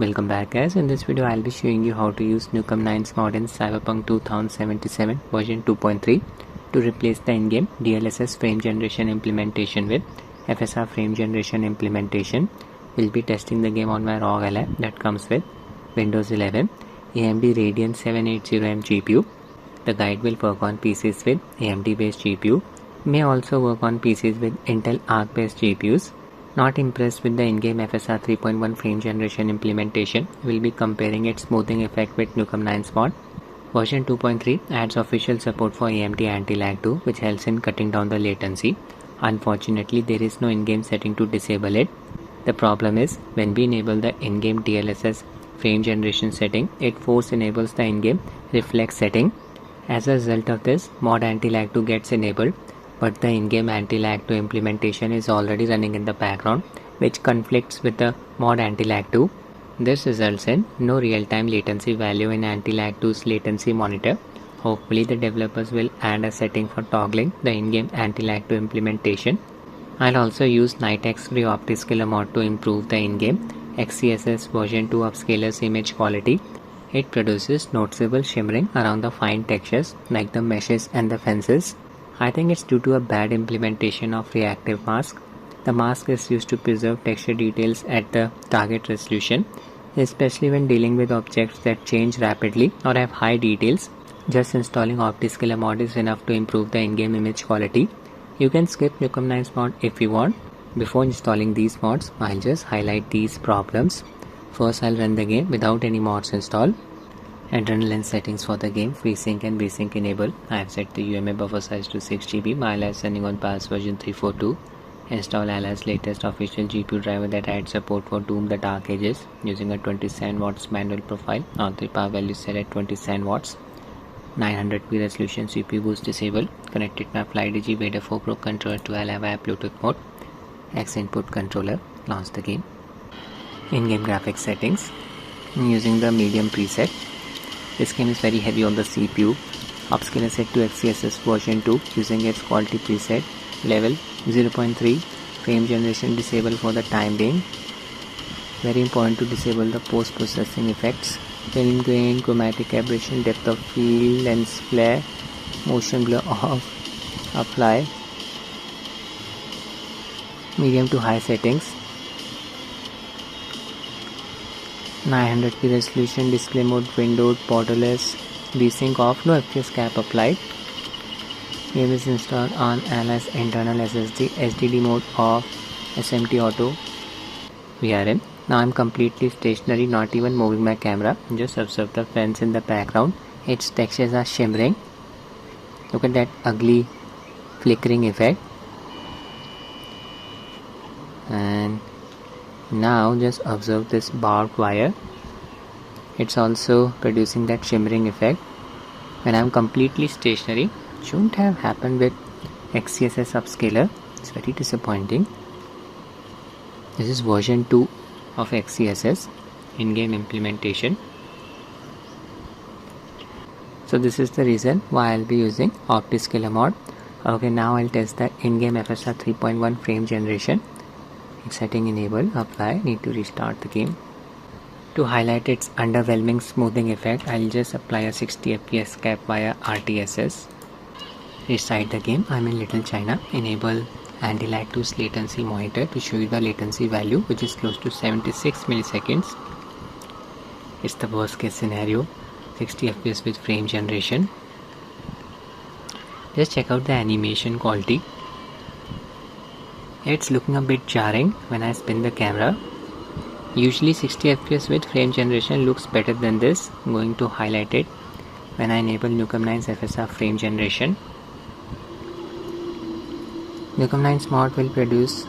Welcome back guys. In this video I'll be showing you how to use Nukem9's mod in Cyberpunk 2077 version 2.3 to replace the in-game DLSS frame generation implementation with FSR frame generation implementation. We'll be testing the game on my Rog Ally that comes with Windows 11 AMD Radeon 780M GPU. The guide will work on PCs with AMD based GPU, may also work on PCs with Intel Arc based GPUs. Not impressed with the in-game FSR 3.1 frame generation implementation, we'll be comparing its smoothing effect with Nukem9's mod. Version 2.3 adds official support for AMD Antilag 2, which helps in cutting down the latency. Unfortunately, there is no in-game setting to disable it. The problem is, when we enable the in-game DLSS frame generation setting, it force enables the in-game reflex setting. As a result of this, mod Antilag 2 gets enabled, but the in-game Antilag 2 implementation is already running in the background, which conflicts with the mod Antilag 2. This results in no real-time latency value in Antilag 2's latency monitor. Hopefully the developers will add a setting for toggling the in-game Antilag 2 implementation. I'll also use Nitex Free Optiscaler Mod to improve the in-game XeSS version 2 Optiscaler's image quality. It produces noticeable shimmering around the fine textures like the meshes and the fences. I think it's due to a bad implementation of reactive mask. The mask is used to preserve texture details at the target resolution, especially when dealing with objects that change rapidly or have high details. Just installing Optiscaler mod is enough to improve the in-game image quality. You can skip Nukem9's mod if you want. Before installing these mods, I'll just highlight these problems. First, I'll run the game without any mods installed. Adrenaline settings for the game, FreeSync and VSync enable. I have set the UMA buffer size to 6GB. My Ally is running on BIOS version 3.4.2. Install Ally's latest official GPU driver that adds support for Doom the Dark Ages using a 27 watts manual profile. R3 power value set at 27 watts. 900p resolution CPU boost disabled. Connected my FlyDigi Vader 4 Pro controller to Ally via Bluetooth mode. X input controller. Launch the game. In-game graphics settings. I'm using the medium preset. This game is very heavy on the CPU. Optiscaler set to XeSS version 2 using its quality preset. Level 0.3. Frame generation disabled for the time being. Very important to disable the post-processing effects. Film grain, chromatic aberration, depth of field, lens flare, motion blur off. Apply. Medium to high settings. 900p resolution, display mode windowed, borderless, VSync off, no FPS cap applied. Game is installed on Ally's internal SSD, SDD mode off, SMT auto, VRM. Now I'm completely stationary, not even moving my camera. Just observe the fence in the background. Its textures are shimmering. Look at that ugly flickering effect. And now just observe this barbed wire. It's also producing that shimmering effect. When I'm completely stationary, shouldn't have happened with XeSS upscaler. It's very disappointing. This is version 2 of XeSS in-game implementation. So this is the reason why I'll be using Optiscaler mod. Okay, now I'll test the in-game FSR 3.1 frame generation. Setting enable, apply, need to restart the game. To highlight its underwhelming smoothing effect, I'll just apply a 60 FPS cap via RTSS. Restart the game. I'm in Little China. Enable Antilag 2's latency monitor to show you the latency value, which is close to 76 milliseconds. It's the worst case scenario. 60 FPS with frame generation. Just check out the animation quality. It's looking a bit jarring when I spin the camera. Usually 60 FPS with frame generation looks better than this. I'm going to highlight it when I enable Nukem9's FSR frame generation. Nukem9's mod will produce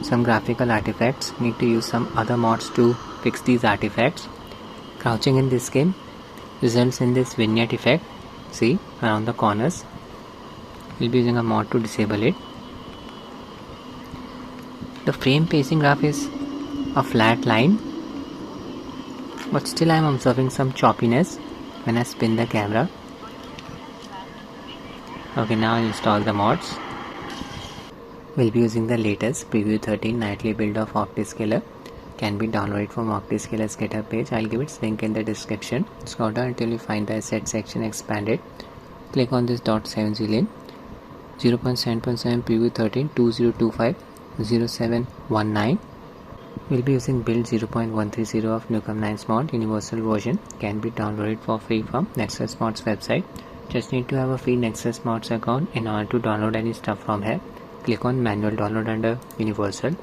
some graphical artifacts. Need to use some other mods to fix these artifacts. Crouching in this game results in this vignette effect. See, around the corners. We'll be using a mod to disable it. The frame pacing graph is a flat line, but still I am observing some choppiness when I spin the camera. Okay, now I'll install the mods. We'll be using the latest Preview 13 nightly build of Optiscaler. can be downloaded from Optiscaler's GitHub page. I'll give its link in the description. Scroll down until you find the asset section expanded. Click on this .7z link. 0.7.7 preview 13 2025 0719. We'll be using build 0.130 of Nukem9's mod universal version. Can be downloaded for free from Nexus Mods website. Just need to have a free Nexus Mods account in order to download any stuff from here. Click on manual download under universal.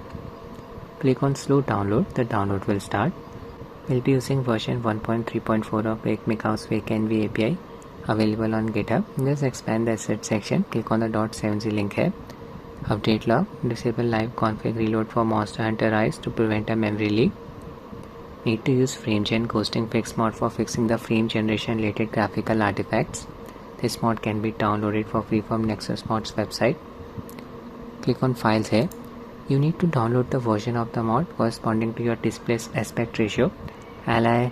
Click on slow download. The download will start. We'll be using version 1.3.4 of Makehouse Fakenvapi API available on GitHub. Just expand the asset section. Click on the .7z link here. Update log. Disable live config reload for Monster Hunter Rise to prevent a memory leak. Need to use FrameGen ghosting fix mod for fixing the frame generation related graphical artifacts. This mod can be downloaded for free from Nexus Mods website. Click on files here. You need to download the version of the mod corresponding to your display's aspect ratio. Ally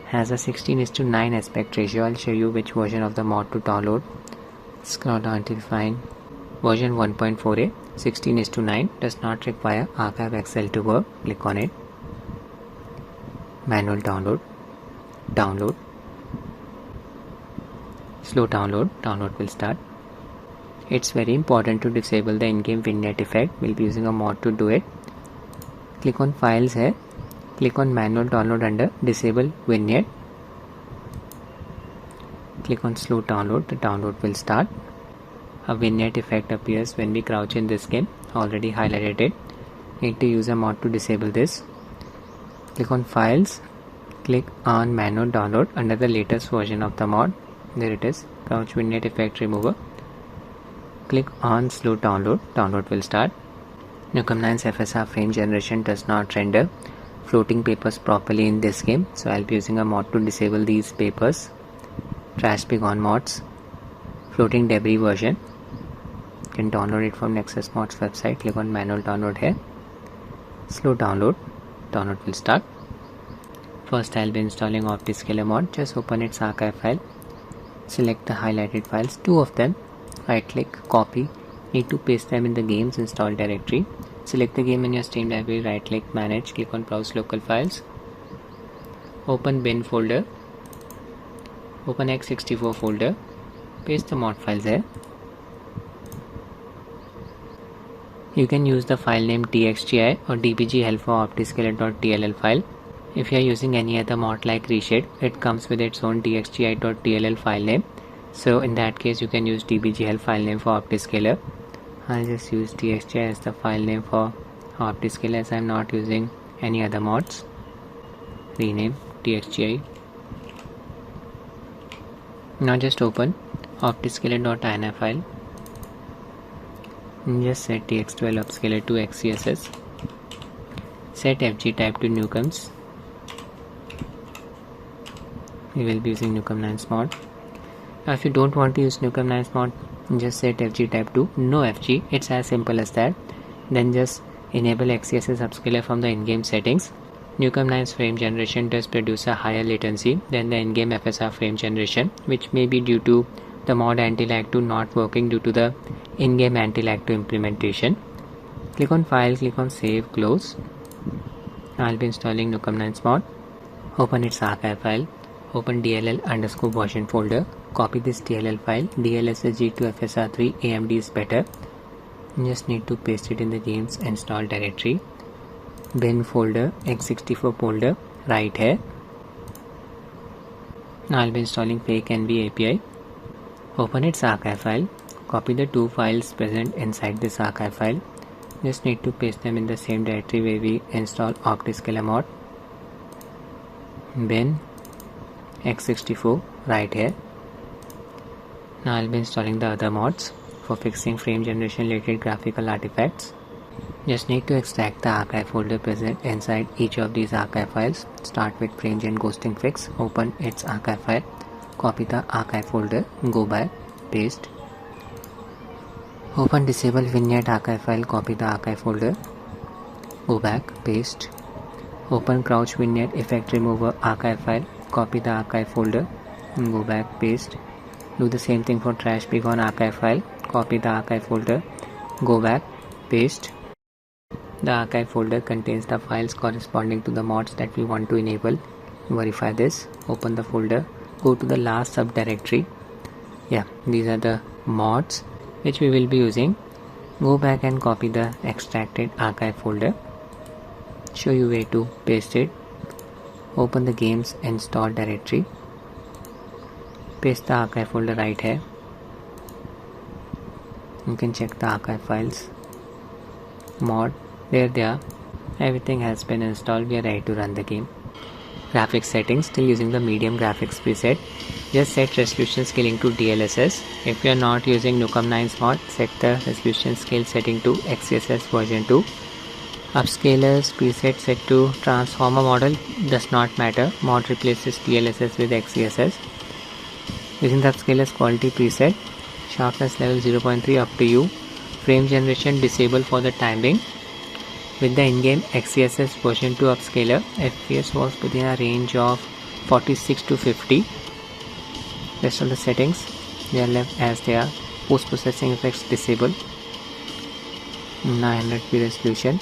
has a 16:9 aspect ratio. I'll show you which version of the mod to download. Scroll down until you find version 1.4a. 16:9 does not require archive Excel to work. Click on it. Manual download. Download. Slow download. Download will start. It's very important to disable the in-game vignette effect. We'll be using a mod to do it. Click on files here. Click on manual download under disable vignette. Click on slow download. The download will start. A vignette effect appears when we crouch in this game. Already highlighted it. Need to use a mod to disable this. Click on files. Click on manual download under the latest version of the mod. There it is. Crouch vignette effect remover. Click on slow download. Download will start. Nukem9's FSR frame generation does not render floating papers properly in this game, so I'll be using a mod to disable these papers. Trash Begone mods. Floating debris version. You can download it from Nexus Mods website. Click on manual download here. Slow download. Download will start. First I'll be installing Optiscaler Mod. Just open its archive file. Select the highlighted files, 2 of them. Right click, copy. Need to paste them in the game's install directory. Select the game in your Steam library, right click, manage, click on browse local files. Open bin folder. Open x64 folder. Paste the mod files there. You can use the file name txgi or dbg-help for optiscaler.tll file. If you are using any other mod like Reshade, it comes with its own txgi.tll file name. So in that case you can use dbg-help file name for Optiscaler. I'll just use txgi as the file name for Optiscaler as I'm not using any other mods. Rename txgi. Now just open optiscaler.ini file and just set tx12 upscaler to XeSS. Set fg type to Nukems. We will be using Nukem9's mod. Now if you don't want to use Nukem9's mod, just set fg type to no fg. It's as simple as that. Then just enable XeSS upscaler from the in-game settings. Nukem9's frame generation does produce a higher latency than the in-game FSR frame generation, which may be due to the mod Antilag 2 not working due to the in-game Antilag 2 implementation. Click on file, click on save, close. I'll be installing Nukem9's mod. Open its archive file. Open dll_version folder. Copy this DLL file. DLSS G2 FSR3 AMD is better. You just need to paste it in the game's install directory. Bin folder, x64 folder, right here. Now I'll be installing Fakenvapi API. Open its archive file. Copy the 2 files present inside this archive file. Just need to paste them in the same directory where we install Optiscaler Mod. Bin x64 right here. Now I'll be installing the other mods for fixing frame generation related graphical artifacts. Just need to extract the archive folder present inside each of these archive files. Start with FrameGen ghosting fix. Open its archive file. Copy the archive folder. Go back. Paste. Open disable vignette archive file. Copy the archive folder. Go back. Paste. Open crouch vignette effect remover archive file. Copy the archive folder. Go back. Paste. Do the same thing for trash Begone archive file. Copy the archive folder. Go back. Paste. The archive folder contains the files corresponding to the mods that we want to enable. Verify this. Open the folder. Go to the last subdirectory. Yeah, these are the mods which we will be using. Go back and copy the extracted archive folder. Show you where to paste it. Open the games install directory. Paste the archive folder right here. You can check the archive files. Mod, there they are. Everything has been installed. We are ready to run the game. Graphics settings, still using the medium graphics preset. Just set resolution scaling to DLSS. If you are not using Nukem9's mod, set the resolution scale setting to XeSS version 2. Upscalers preset set to transformer model, does not matter. Mod replaces DLSS with XeSS. Using the upscalers quality preset, sharpness level 0.3 up to you. Frame generation disable for the time being. With the in-game XeSS version 2 upscaler, FPS was within a range of 46 to 50. Rest of the settings, they are left as they are. Post-processing effects disable. 900p resolution.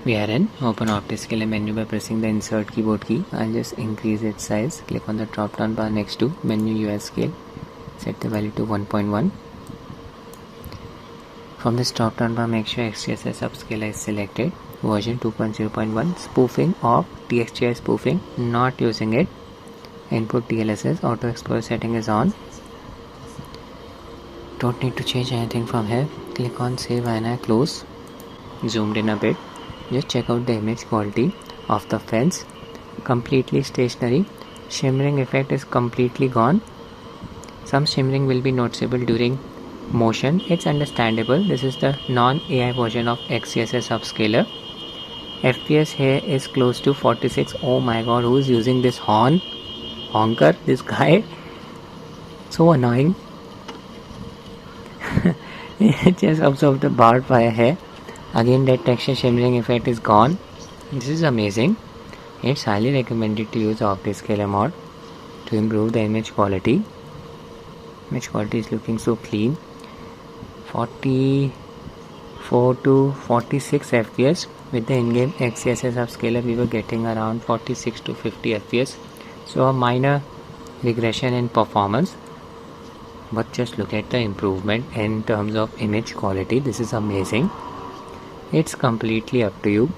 We are in. Open Optiscaler menu by pressing the insert keyboard key. I'll just increase its size. Click on the drop down bar next to menu US scale. Set the value to 1.1. From this drop down bar, make sure XeSS upscaler is selected. Version 2.0.1. Spoofing of TXGI spoofing. Not using it. Input DLSS. Auto Explorer setting is on. Don't need to change anything from here. Click on save and close. Zoomed in a bit. Just check out the image quality of the fence. Completely stationary. Shimmering effect is completely gone. Some shimmering will be noticeable during motion. It's understandable. This is the non-AI version of XeSS upscaler. FPS here is close to 46. Oh my god, who's using this honker? This guy. So annoying. Just observe the barbed wire here. Again, that texture shimmering effect is gone. This is amazing. It's highly recommended to use Optiscaler mod to improve the image quality. Image quality is looking so clean. 44 to 46 FPS. With the in-game XeSS upscaler, we were getting around 46 to 50 FPS. So a minor regression in performance. But just look at the improvement in terms of image quality. This is amazing. It's completely up to you.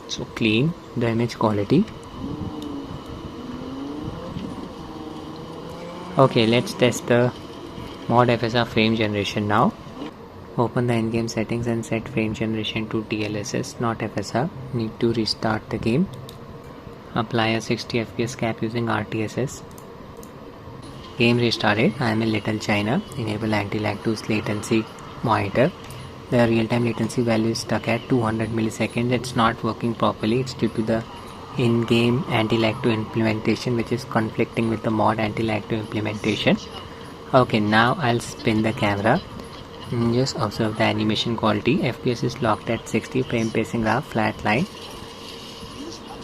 So clean the image quality. Okay, let's test the Mod FSR frame generation now. Open the in-game settings and set frame generation to DLSS, not FSR. Need to restart the game. Apply a 60 FPS cap using RTSS. Game restarted. I am in Little China. Enable Antilag to latency monitor. The real-time latency value is stuck at 200 milliseconds. It's not working properly. It's due to the in-game anti-lag 2 implementation, which is conflicting with the mod anti-lag 2 implementation. Okay, now I'll spin the camera. Just observe the animation quality. FPS is locked at 60. Frame pacing graph, flat line.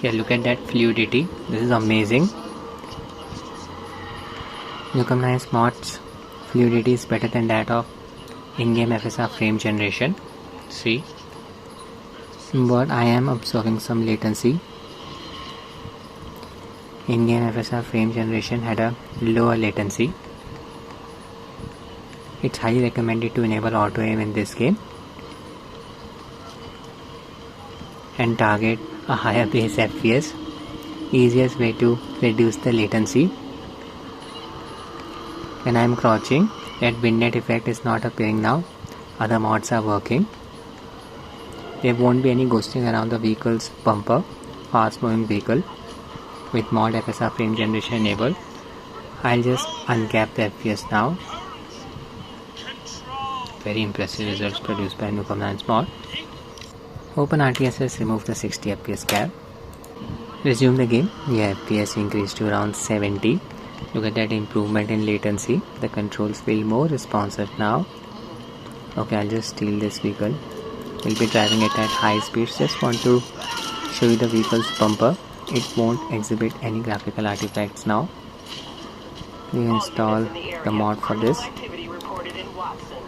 Here, look at that fluidity. This is amazing. Nukem9's mod's fluidity is better than that of in-game FSR frame generation. See, but I am observing some latency. In-game FSR frame generation had a lower latency. It's highly recommended to enable auto aim in this game and target a higher base FPS. Easiest way to reduce the latency. When I am crouching, that vignette effect is not appearing now. Other mods are working. There won't be any ghosting around the vehicle's bumper, fast moving vehicle. With mod FSR frame generation enabled, I'll just uncap the FPS now. Very impressive results produced by Nukem9's mod. Open RTSS, remove the 60 FPS cap. Resume the game. The FPS increased to around 70. Look at that improvement in latency. The controls feel more responsive now. Okay, I'll just steal this vehicle. We'll be driving it at high speeds. Just want to show you the vehicle's bumper. It won't exhibit any graphical artifacts now. We install the mod for this.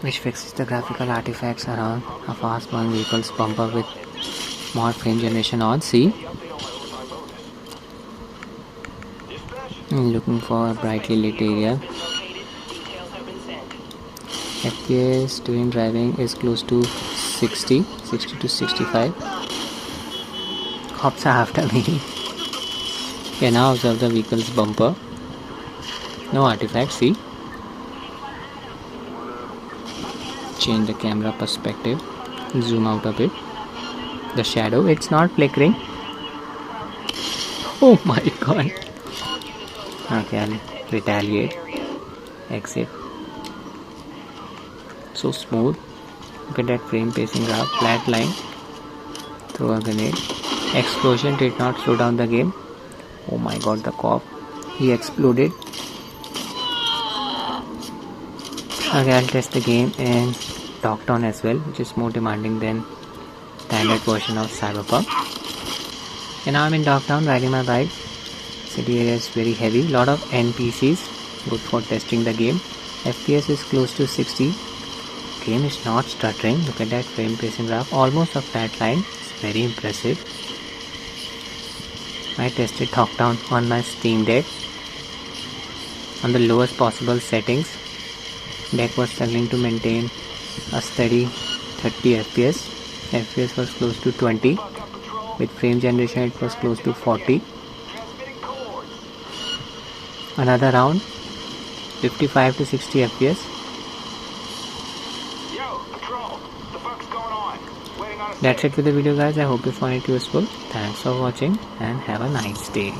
which fixes the graphical artifacts around a fast-moving vehicle's bumper with mod frame generation on. See, looking for a brightly lit area. FPS during driving is close to 60 to 65. Cops are after me. Okay, now observe the vehicle's bumper. No artifacts, see. Change the camera perspective. Zoom out a bit. The shadow, it's not flickering. Oh my god. Okay, I'll retaliate. Exit. So smooth. Look at that frame pacing graph. Flat line. Throw a grenade. Explosion did not slow down the game. Oh my god, the cop. He exploded. Okay, I'll test the game in Dogtown as well, which is more demanding than standard version of Cyberpunk. And now I'm in Dogtown riding my bike. City area is very heavy. Lot of NPCs. Good for testing the game. FPS is close to 60. Game is not stuttering. Look at that frame pacing graph. Almost a flat line. It's very impressive. I tested Dogtown on my Steam Deck on the lowest possible settings. Deck was struggling to maintain a steady 30 FPS. FPS was close to 20. With frame generation it was close to 40. Another round, 55 to 60 FPS. That's it for the video guys. I hope you found it useful. Thanks for watching and have a nice day.